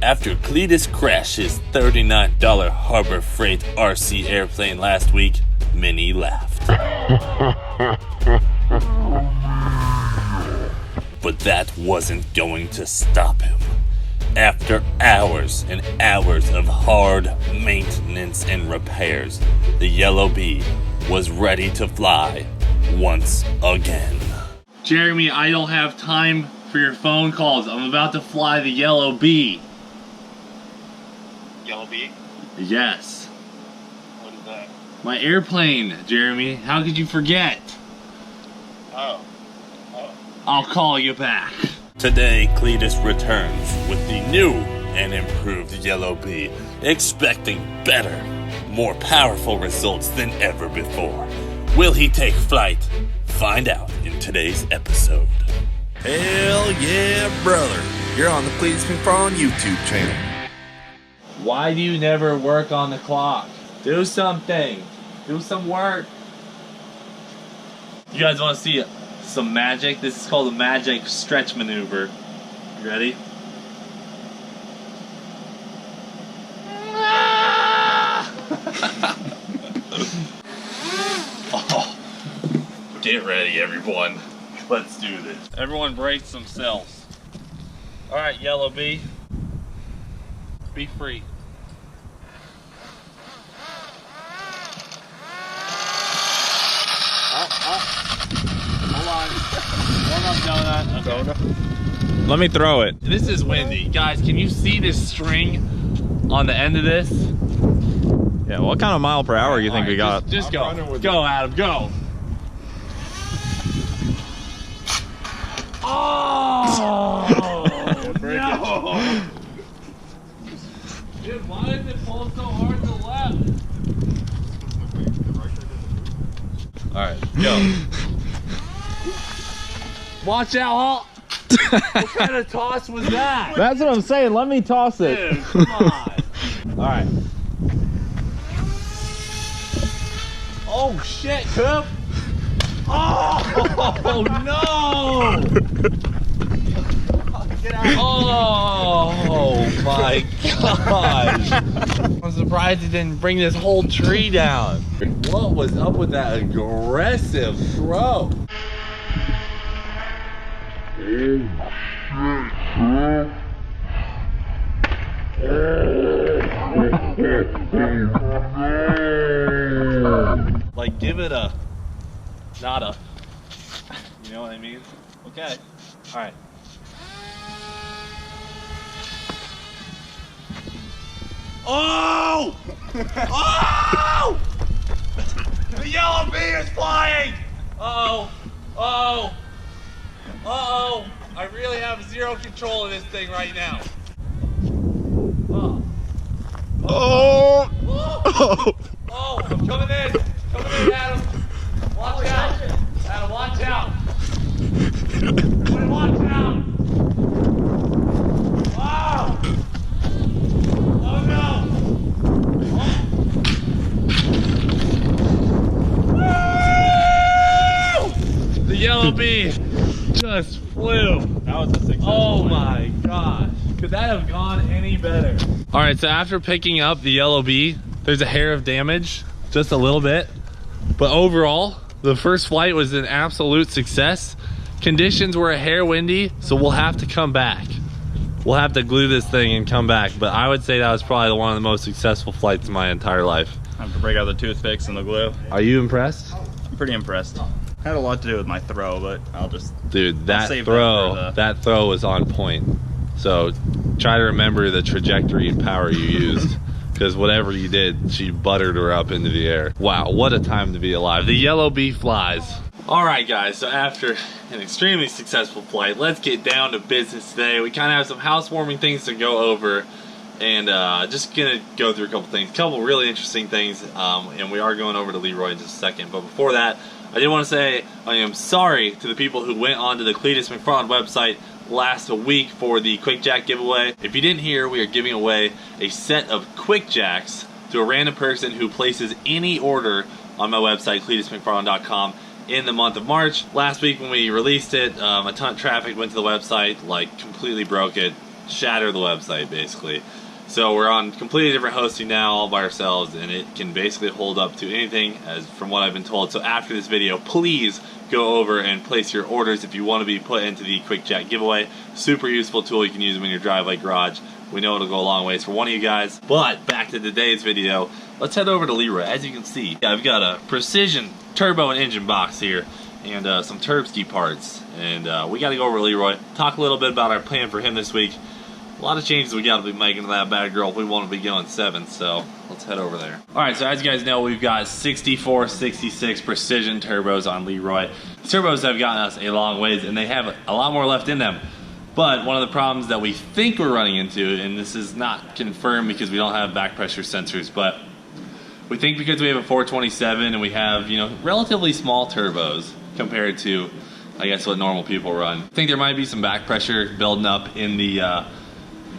After Cleetus crashed his $39 Harbor Freight RC airplane last week, many laughed. But that wasn't going to stop him. After hours and hours of hard maintenance and repairs, the Yellow Bee was ready to fly once again. Jeremy, I don't have time for your phone calls. I'm about to fly the Yellow Bee. Yellow Bee? Yes. What is that? My airplane, Jeremy. How could you forget? Oh. I'll call you back. Today, Cleetus returns with the new and improved Yellow Bee, expecting better, more powerful results than ever before. Will he take flight? Find out in today's episode. Hell yeah, brother. You're on the Cleetus McFarland YouTube channel. Why do you never work on the clock? Do something. Do some work. You guys want to see some magic? This is called the magic stretch maneuver. You ready? Oh, get ready, everyone. Let's do this. Everyone brace themselves. Alright, Yellow Bee. Be free. Hold on. One up, donut. Okay. Let me throw it. This is windy. Guys, can you see this string on the end of this? Yeah, what kind of mile per hour you think we got? Just go. Go, Adam, go. Oh! No! Dude, why did it pull so hard to the left? Alright, go. Watch out, what kind of toss was that? That's what I'm saying. Let me toss it. Dude, come on. Alright. Oh shit, Coop! Oh no! Get out. Oh my gosh! I'm surprised it didn't bring this whole tree down. What was up with that aggressive throw? Like, give it a nada. You know what I mean? Okay. Alright. Oh! Oh! The Yellow Bee is flying! Uh-oh. Uh-oh. Uh-oh. I really have zero control of this thing right now. Oh. Oh! Oh! Oh, I'm coming in. Coming in, Adam. Watch out. Adam, watch out. Watch out. Oh! Oh no! Woo! The Yellow Bee just flew. That was a success. Oh my gosh. Could that have gone any better? Alright, so after picking up the Yellow Bee, there's a hair of damage, just a little bit. But overall, the first flight was an absolute success. Conditions were a hair windy, so we'll have to come back. We'll have to glue this thing and come back. But I would say that was probably one of the most successful flights in my entire life. I have to break out the toothpicks and the glue. Are you impressed? I'm pretty impressed. Had a lot to do with my throw, but I'll just... Dude, that throw was on point. So try to remember the trajectory and power you used. Because whatever you did, she buttered her up into the air. Wow, what a time to be alive. The Yellow Bee flies. Alright guys, so after an extremely successful flight, let's get down to business today. We kind of have some housewarming things to go over. And just gonna go through a couple things. A couple really interesting things. And we are going over to Leroy in just a second. But before that, I did want to say I am sorry to the people who went onto the Cleetus McFarland website last week for the Quick Jack giveaway. If you didn't hear, we are giving away a set of Quick Jacks to a random person who places any order on my website, CleetusMcFarland.com, in the month of March. Last week when we released it, a ton of traffic went to the website, like completely broke it. shatter the website basically. So we're on completely different hosting now, all by ourselves, and it can basically hold up to anything, as from what I've been told. So after this video, please go over and place your orders if you want to be put into the Quick Jack giveaway. Super useful tool. You can use them in your driveway garage. We know it'll go a long ways for one of you guys. But back to today's video, let's head over to Leroy. As you can see, I've got a precision turbo and engine box here, and some Turbski parts. And we got to go over to Leroy, talk a little bit about our plan for him this week. A lot of changes we got to be making to that bad girl if we want to be going 7th, so let's head over there. Alright, so as you guys know, we've got 64, 66 precision turbos on Leroy. These turbos have gotten us a long ways, and they have a lot more left in them. But one of the problems that we think we're running into, and this is not confirmed because we don't have back pressure sensors, but we think because we have a 427 and we have, you know, relatively small turbos compared to, I guess, what normal people run, I think there might be some back pressure building up in the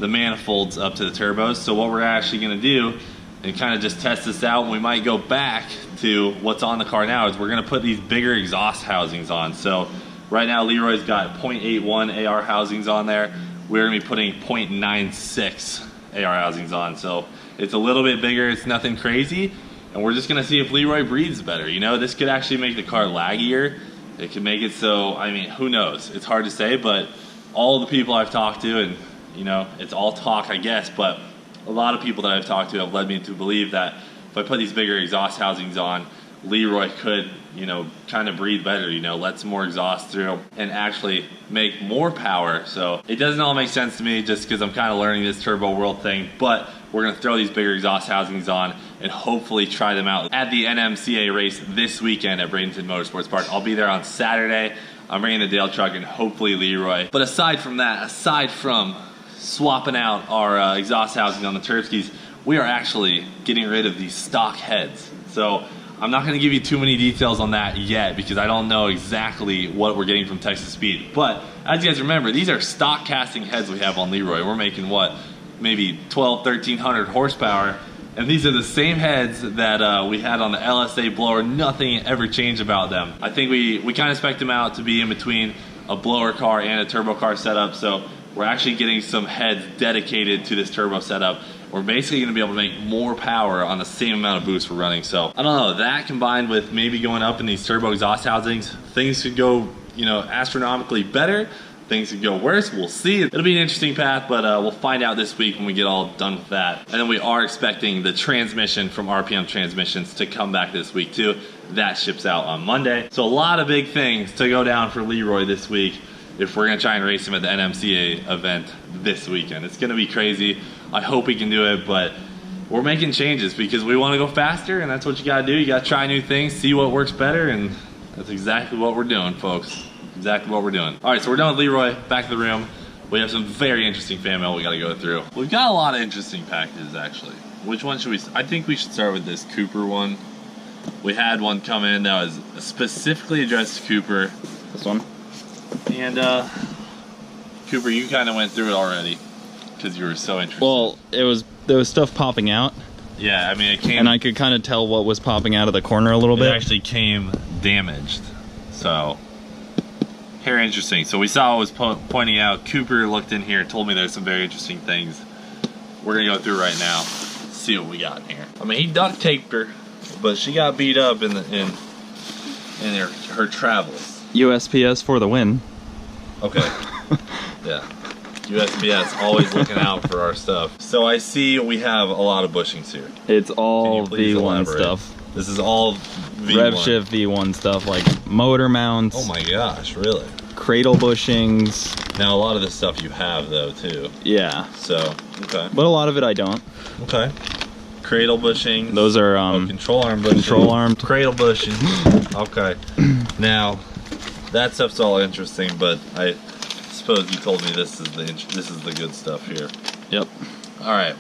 manifolds up to the turbos. So what we're actually going to do and kind of just test this out, and we might go back to what's on the car now, is we're going to put these bigger exhaust housings on. So right now Leroy's got 0.81 AR housings on there. We're going to be putting 0.96 AR housings on. So it's a little bit bigger, it's nothing crazy, and we're just going to see if Leroy breathes better. You know, this could actually make the car laggier. It could make it so, I mean, who knows? It's hard to say, but all the people I've talked to, and you know, it's all talk, I guess, but a lot of people that I've talked to have led me to believe that if I put these bigger exhaust housings on, Leroy could, you know, kind of breathe better, you know, let some more exhaust through and actually make more power. So it doesn't all make sense to me just because I'm kind of learning this turbo world thing, but we're going to throw these bigger exhaust housings on and hopefully try them out at the NMCA race this weekend at Bradenton Motorsports Park. I'll be there on Saturday. I'm bringing the Dale truck and hopefully Leroy. But aside from that, aside from swapping out our exhaust housing on the Turbskis, we are actually getting rid of these stock heads. So I'm not going to give you too many details on that yet because I don't know exactly what we're getting from Texas Speed. But as you guys remember, these are stock casting heads we have on Leroy. We're making what, maybe 1,200–1,300 horsepower, and these are the same heads that we had on the LSA blower. Nothing ever changed about them. I think we kind of spec'd them out to be in between a blower car and a turbo car setup, so we're actually getting some heads dedicated to this turbo setup. We're basically going to be able to make more power on the same amount of boost we're running. So I don't know, that combined with maybe going up in these turbo exhaust housings, things could go, you know, astronomically better. Things could go worse. We'll see. It'll be an interesting path, but we'll find out this week when we get all done with that. And then we are expecting the transmission from RPM Transmissions to come back this week too. That ships out on Monday. So a lot of big things to go down for Leroy this week if we're gonna try and race him at the NMCA event this weekend. It's gonna be crazy. I hope we can do it, but we're making changes because we wanna go faster, and that's what you gotta do. You gotta try new things, see what works better, and that's exactly what we're doing, folks. Exactly what we're doing. All right, so we're done with Leroy, back to the room. We have some very interesting fan mail we gotta go through. We've got a lot of interesting packages, actually. Which one should we, I think we should start with this Cooper one. We had one come in that was specifically addressed to Cooper. This one? And Cooper, you kind of went through it already because you were so interested. Well, there was stuff popping out. Yeah, I mean it came, and I could kind of tell what was popping out of the corner a little bit. It actually came damaged. So very interesting. So we saw what was pointing out. Cooper looked in here and told me there's some very interesting things. We're gonna go through right now, see what we got in here. I mean, he duct taped her, but she got beat up in her travels. USPS for the win. Okay. Yeah. USPS always looking out for our stuff. So I see we have a lot of bushings here. It's all V1 elaborate? stuff. This is all V1. Rev shift V1 stuff, like motor mounts. Oh my gosh, really? Cradle bushings. Now a lot of this stuff you have though too. Yeah. So, okay. But a lot of it I don't. Okay. Cradle bushings. Those are control arm bushings. Control arm. Cradle bushings. Okay. Now, that stuff's all interesting, but I suppose you told me this is the good stuff here. Yep. All right.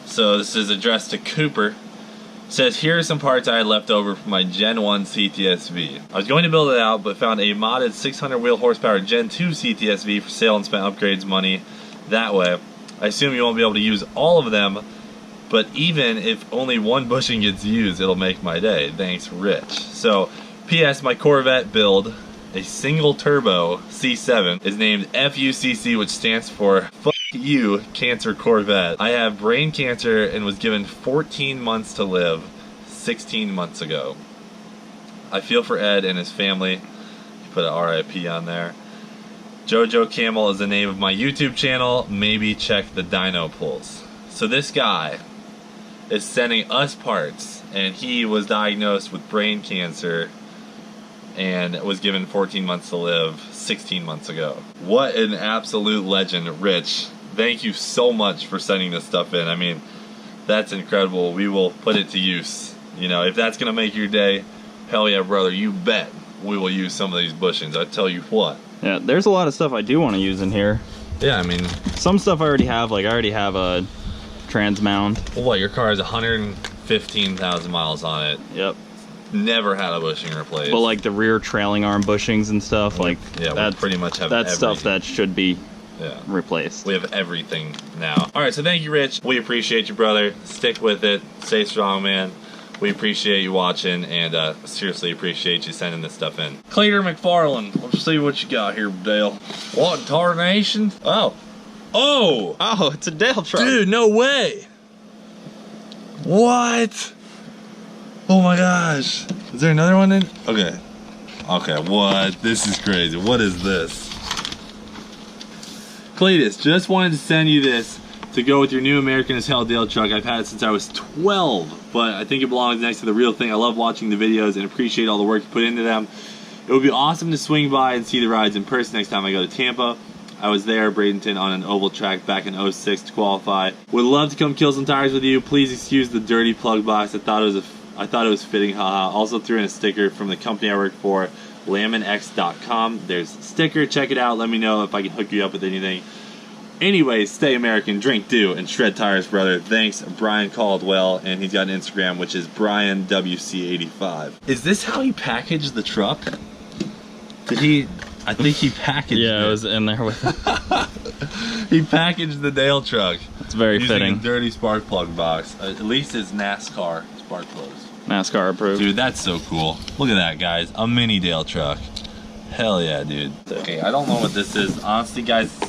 So this is addressed to Cooper. It says, here are some parts I had left over from my Gen 1 CTSV. I was going to build it out, but found a modded 600 wheel horsepower Gen 2 CTSV for sale and spent upgrades money that way. I assume you won't be able to use all of them, but even if only one bushing gets used, it'll make my day. Thanks, Rich. So, P.S. my Corvette build, a single turbo C7, is named FUCC, which stands for you, cancer Corvette. I have brain cancer and was given 14 months to live 16 months ago. I feel for Ed and his family. You put an RIP on there. Jojo Camel is the name of my YouTube channel. Maybe check the dyno pulls. So this guy is sending us parts, and he was diagnosed with brain cancer and was given 14 months to live 16 months ago. What an absolute legend, Rich. Thank you so much for sending this stuff in. I mean, that's incredible. We will put it to use. You know, if that's gonna make your day, hell yeah, brother, you bet we will use some of these bushings. I tell you what. Yeah, there's a lot of stuff I do want to use in here. Yeah, I mean, some stuff I already have. Like I already have a trans mount. Well, what, your car has 115,000 miles on it. Yep. Never had a bushing replaced. But like the rear trailing arm bushings and stuff, like yeah, we pretty much have that's stuff that should be replaced. We have everything now. All right, so thank you, Rich. We appreciate you, brother. Stick with it. Stay strong, man. We appreciate you watching, and seriously appreciate you sending this stuff in. Cleetus McFarland, let's see what you got here, Dale. What in tarnation? Oh. Oh! Oh, it's a Dale truck. Dude, no way! What? Oh my gosh. Is there another one in? Okay. Okay, what? This is crazy. What is this? Cleetus, just wanted to send you this to go with your new American as Hell Dale truck. I've had it since I was 12, but I think it belongs next to the real thing. I love watching the videos and appreciate all the work you put into them. It would be awesome to swing by and see the rides in person next time I go to Tampa. I was there, Bradenton, on an oval track back in '06 to qualify. Would love to come kill some tires with you. Please excuse the dirty plug box. I thought it was fitting, haha. Also threw in a sticker from the company I work for, laminx.com. There's a sticker, check it out. Let me know if I can hook you up with anything. Anyways, stay American, drink do, and shred tires, brother. Thanks, Brian Caldwell, and he's got an Instagram, which is BrianWC85. Is this how he packaged the truck? Did he? I think he packaged it. Yeah, it was in there with it. He packaged the Dale truck. It's very fitting. A dirty spark plug box. At least it's NASCAR spark plugs. NASCAR approved. Dude, that's so cool. Look at that, guys. A mini Dale truck. Hell yeah, dude. Okay, I don't know what this is. Honestly, guys,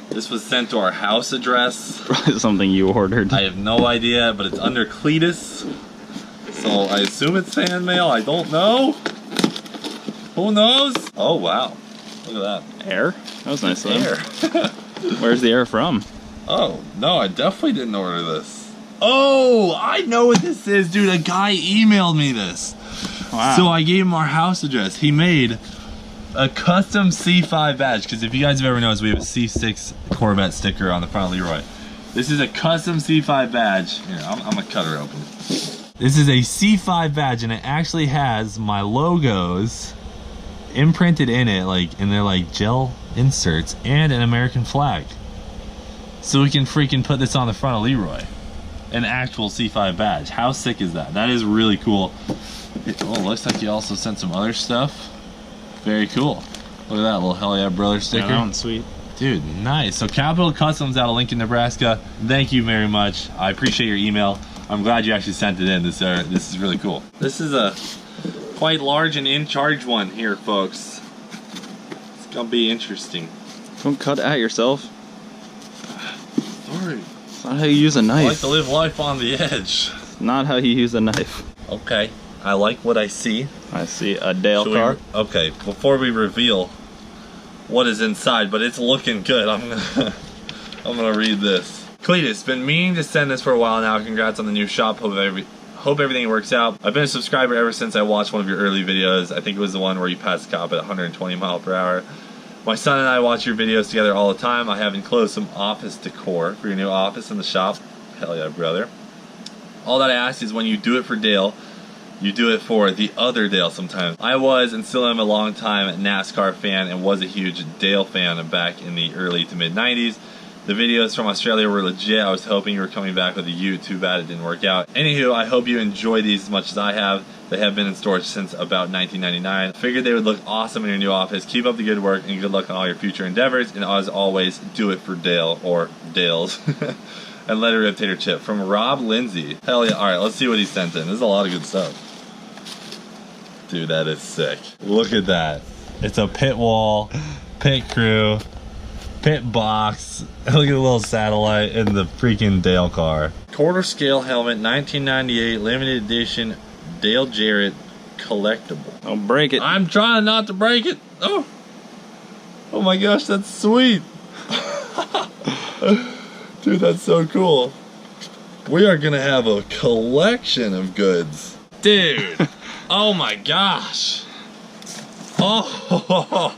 this was sent to our house address. Probably something you ordered. I have no idea, but it's under Cleetus. So I assume it's fan mail. I don't know. Who knows? Oh, wow. Look at that. Air? That was nice of them. Air. Where's the air from? Oh, no, I definitely didn't order this. Oh, I know what this is, dude. A guy emailed me this. Wow. So I gave him our house address. He made a custom C5 badge, because if you guys have ever noticed, we have a C6 Corvette sticker on the front of Leroy. This is a custom C5 badge. Here, I'm gonna cut her open. This is a C5 badge, and it actually has my logos imprinted in it, like, and they're like gel inserts, and an American flag. So we can freaking put this on the front of Leroy. An actual C5 badge. How sick is that? That is really cool. It looks like you also sent some other stuff. Very cool. Look at that little hell yeah brother sticker. Yeah, that one's sweet. Dude, nice. So Capital Customs out of Lincoln, Nebraska. Thank you very much. I appreciate your email. I'm glad you actually sent it in. This is really cool. This is a quite large and in charge one here, folks. It's gonna be interesting. Don't cut at yourself. Sorry. It's not how you use a knife. I like to live life on the edge. It's not how you use a knife. Okay. I like what I see. I see a Dale car. Okay, before we reveal what is inside, but it's looking good, I'm gonna read this. Cleetus, been meaning to send this for a while now. Congrats on the new shop. Hope everything works out. I've been a subscriber ever since I watched one of your early videos. I think it was the one where you passed the cop at 120 miles per hour. My son and I watch your videos together all the time. I have enclosed some office decor for your new office in the shop. Hell yeah, brother. All that I ask is when you do it for Dale, you do it for the other Dale sometimes. I was and still am a long time NASCAR fan and was a huge Dale fan back in the early to mid 90s. The videos from Australia were legit. I was hoping you were coming back with a Ute. Too bad it didn't work out. Anywho, I hope you enjoy these as much as I have. They have been in storage since about 1999. Figured they would look awesome in your new office. Keep up the good work and good luck on all your future endeavors. And as always, do it for Dale or Dales. And let it rip, tater chip. From Rob Lindsay. Hell yeah. Alright, let's see what he sent in. This is a lot of good stuff. Dude, that is sick. Look at that. It's a pit wall, pit crew, pit box. Look at the little satellite and the freaking Dale car. Quarter scale helmet, 1998 limited edition Dale Jarrett collectible. Don't break it. I'm trying not to break it. Oh my gosh, that's sweet. Dude, that's so cool. We are gonna have a collection of goods. Dude, oh my gosh. Oh,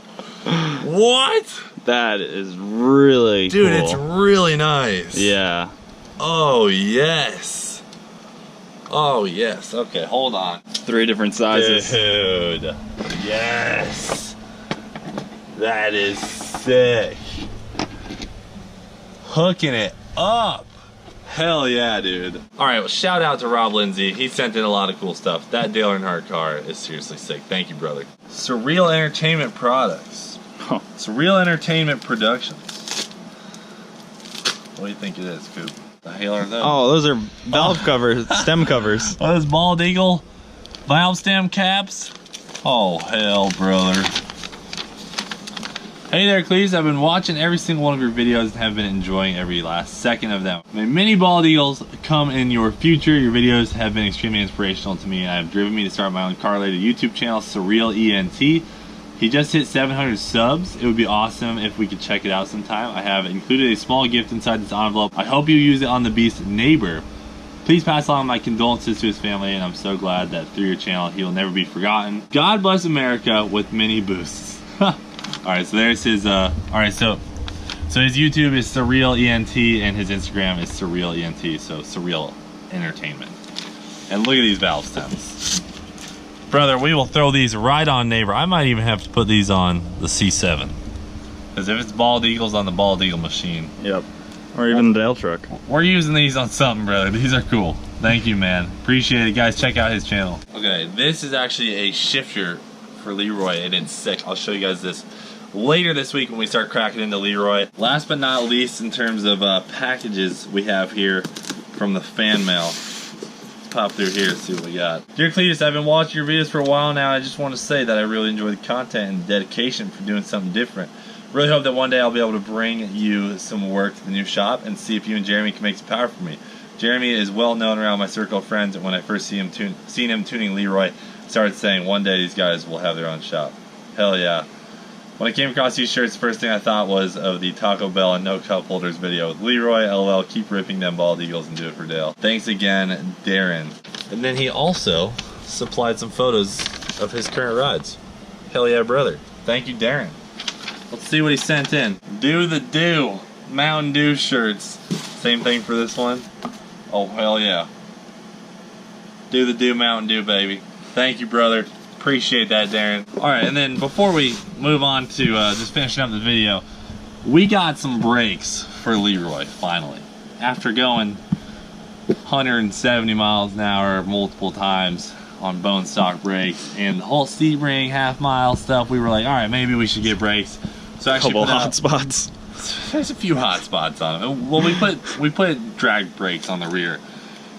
what? That is really Dude, cool. it's really nice. Yeah. Oh, yes. Oh, yes. Okay, hold on. 3 different sizes. Dude. Yes. That is sick. Hooking it up. Hell yeah, dude. All right, well, shout out to Rob Lindsay. He sent in a lot of cool stuff. That Dale Earnhardt car is seriously sick. Thank you, brother. Surreal Entertainment Products. Huh. Surreal Entertainment Productions. What do you think it is, Coop? The hell are those? Oh, those are valve covers, stem covers. Oh, those bald eagle valve stem caps? Oh, hell, brother. Hey there, Cleetus. I've been watching every single one of your videos and have been enjoying every last second of them. May many bald eagles come in your future. Your videos have been extremely inspirational to me and have driven me to start my own car-related YouTube channel, Surreal ENT. He just hit 700 subs. It would be awesome if we could check it out sometime. I have included a small gift inside this envelope. I hope you use it on the Beast's neighbor. Please pass along my condolences to his family, and I'm so glad that through your channel he will never be forgotten. God bless America with many boosts. Alright, so there's his alright, so his YouTube is Surreal ENT and his Instagram is Surreal ENT, so Surreal Entertainment. And look at these valve stems. Brother, we will throw these right on neighbor. I might even have to put these on the C7. Because if it's bald eagles on the bald eagle machine. Yep. Or even the Dale truck. We're using these on something, brother. These are cool. Thank you, man. Appreciate it, guys. Check out his channel. Okay, this is actually a shifter for Leroy, and it's sick. I'll show you guys this later this week when we start cracking into Leroy. Last but not least, in terms of packages we have here from the fan mail. Let's pop through here and see what we got. Dear Cleetus, I've been watching your videos for a while now. I just want to say that I really enjoy the content and dedication for doing something different. Really hope that one day I'll be able to bring you some work to the new shop and see if you and Jeremy can make some power for me. Jeremy is well known around my circle of friends, and when I first seen him tuning Leroy, I started saying one day these guys will have their own shop. Hell yeah. When I came across these shirts, the first thing I thought was of the Taco Bell and No Cup Holders video with Leroy. LOL, keep ripping them bald eagles and do it for Dale. Thanks again, Darren. And then he also supplied some photos of his current rides. Hell yeah, brother. Thank you, Darren. Let's see what he sent in. Do the Do. Mountain Dew shirts. Same thing for this one. Oh, hell yeah. Do the Do Mountain Dew, baby. Thank you, brother. Appreciate that, Darren. Alright, and then before we move on to just finishing up the video, we got some brakes for Leroy, finally. After going 170 miles an hour multiple times on bone stock brakes and the whole Sebring half-mile stuff, we were like, alright, maybe we should get brakes. So actually Couple hot spots. There's a few hot spots on them. Well, we put drag brakes on the rear,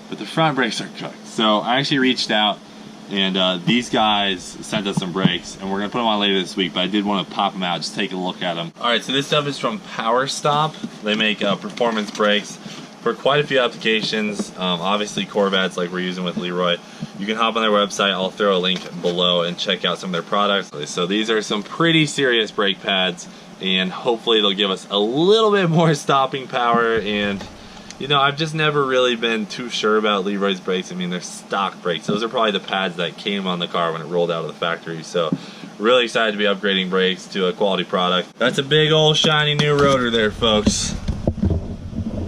but the front brakes are cooked. So I actually reached out, and these guys sent us some brakes, and we're gonna put them on later this week. But I did want to pop them out, just take a look at them. All right, so this stuff is from Power Stop. They make performance brakes for quite a few applications. Obviously Corvettes, like we're using with Leroy. You can hop on their website. I'll throw a link below and check out some of their products. So these are some pretty serious brake pads, and hopefully they'll give us a little bit more stopping power. And you know, I've just never really been too sure about Leroy's brakes. I mean, they're stock brakes. Those are probably the pads that came on the car when it rolled out of the factory. So really excited to be upgrading brakes to a quality product. That's a big old shiny new rotor there, folks.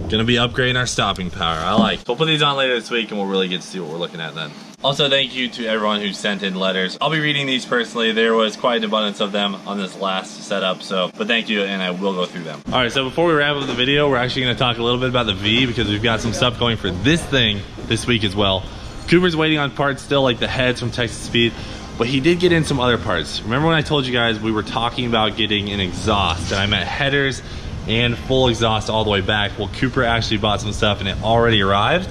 Gonna be upgrading our stopping power. I like it. We'll put these on later this week and we'll really get to see what we're looking at then. Also, thank you to everyone who sent in letters. I'll be reading these personally. There was quite an abundance of them on this last setup, but thank you, and I will go through them. All right, so before we wrap up the video, we're actually gonna talk a little bit about the V, because we've got some stuff going for this thing this week as well. Cooper's waiting on parts still, like the heads from Texas Speed, but he did get in some other parts. Remember when I told you guys we were talking about getting an exhaust, and I meant headers and full exhaust all the way back? Well, Cooper actually bought some stuff and it already arrived.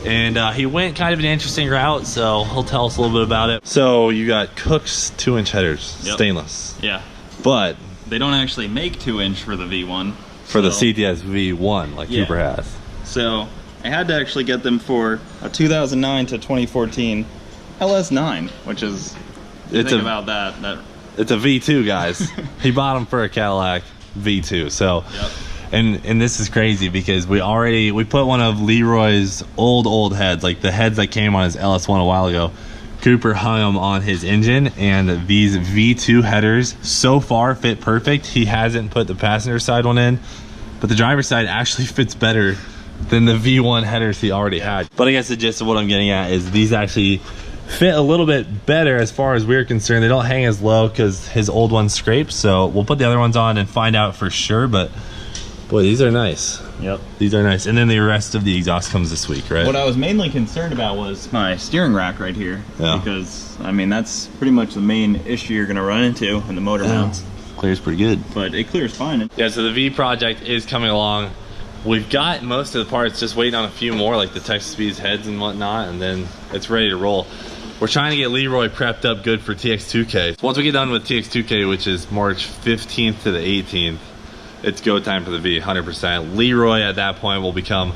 And he went kind of an interesting route, so he'll tell us a little bit about it. So you got Cook's 2-inch headers, yep. Stainless. Yeah. But they don't actually make 2-inch for the V1. For the CTS V1, like Yeah. Cooper has. So I had to actually get them for a 2009 to 2014 LS9, which is, It's think about that. It's a V2, guys. He bought them for a Cadillac V2. So, Yep. and this is crazy because we put one of Leroy's old heads, like the heads that came on his LS1 a while ago. Cooper hung them on his engine, and these V2 headers so far fit perfect. He hasn't put the passenger side one in, but the driver's side actually fits better than the V1 headers he already had. But I guess the gist of what I'm getting at is these actually fit a little bit better as far as we're concerned. They don't hang as low because his old ones scraped, so we'll put the other ones on and find out for sure. But boy, these are nice. Yep. These are nice. And then the rest of the exhaust comes this week, right? What I was mainly concerned about was my steering rack right here. Yeah. Because, I mean, that's pretty much the main issue you're going to run into in the motor mounts. Clears pretty good. But it clears fine. Yeah, so the V project is coming along. We've got most of the parts, just waiting on a few more, like the Texas Speeds heads and whatnot, and then it's ready to roll. We're trying to get Leroy prepped up good for TX2K. Once we get done with TX2K, which is March 15th to the 18th, it's go time for the V, 100%. Leroy at that point will become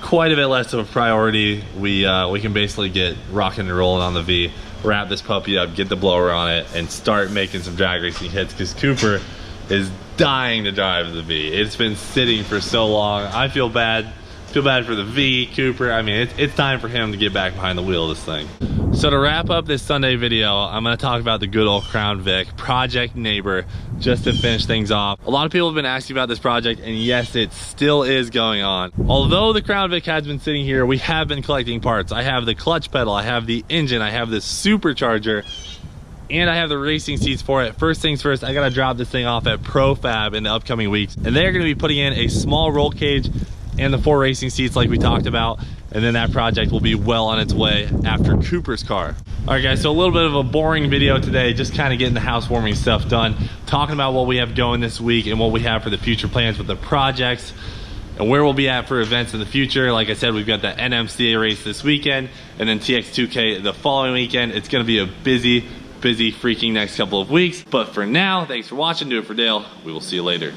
quite a bit less of a priority. We can basically get rocking and rolling on the V, wrap this puppy up, get the blower on it, and start making some drag racing hits, because Cooper is dying to drive the V. It's been sitting for so long. I feel bad for the V, Cooper. I mean, it's time for him to get back behind the wheel of this thing. So to wrap up this Sunday video, I'm gonna talk about the good old Crown Vic, Project Neighbor, just to finish things off. A lot of people have been asking about this project, and yes, it still is going on. Although the Crown Vic has been sitting here, we have been collecting parts. I have the clutch pedal, I have the engine, I have the supercharger, and I have the racing seats for it. First things first, I gotta drop this thing off at ProFab in the upcoming weeks, and they're gonna be putting in a small roll cage and the 4 racing seats like we talked about, and then that project will be well on its way after Cooper's car. All right guys, so a little bit of a boring video today, just kind of getting the housewarming stuff done, talking about what we have going this week and what we have for the future plans with the projects and where we'll be at for events in the future. Like I said, we've got the NMCA race this weekend and then TX2K the following weekend. It's gonna be a busy freaking next couple of weeks. But for now, thanks for watching. Do it for Dale. We will see you later.